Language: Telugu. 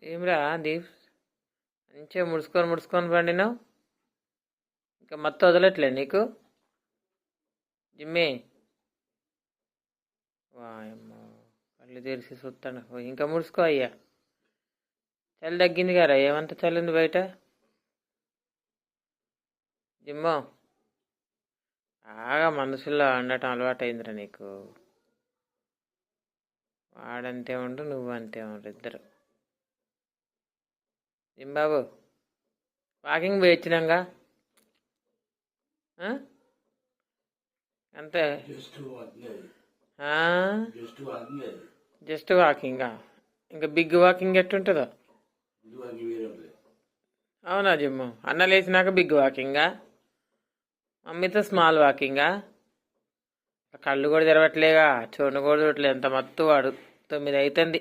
ఏమిరా దీప్, మంచిగా ముడుచుకొని పండినావు. ఇంకా మత్తు వదలట్లే నీకు జిమ్మే? వాయమ్మో, కళ్ళు తెరిచి చూస్తాను. ఇంకా ముడుచుకో అయ్యా. చలి తగ్గింది గారా? ఏమంత చలి ఉంది బయట? జిమ్మో, బాగా మనసులో వండటం అలవాటు అయిందిరా నీకు. వాడంతే ఉండు, నువ్వు అంతే ఉండు, ఇద్దరు. జింబాబు, వాకింగ్ పోయి వచ్చినాగా అంతే. జస్ట్ వాకింగా? ఇంకా బిగ్ వాకింగ్ ఎట్టుంటుందో. అవునా జిమ్ము? అన్న లేచినాక బిగ్ వాకింగా? మమ్మీతో స్మాల్ వాకింగా? కళ్ళు కూడా తెరవట్లేగా, చూడను కూడా చూడట్లేదు. ఎంత మత్తు వాడు. 9 అవుతుంది.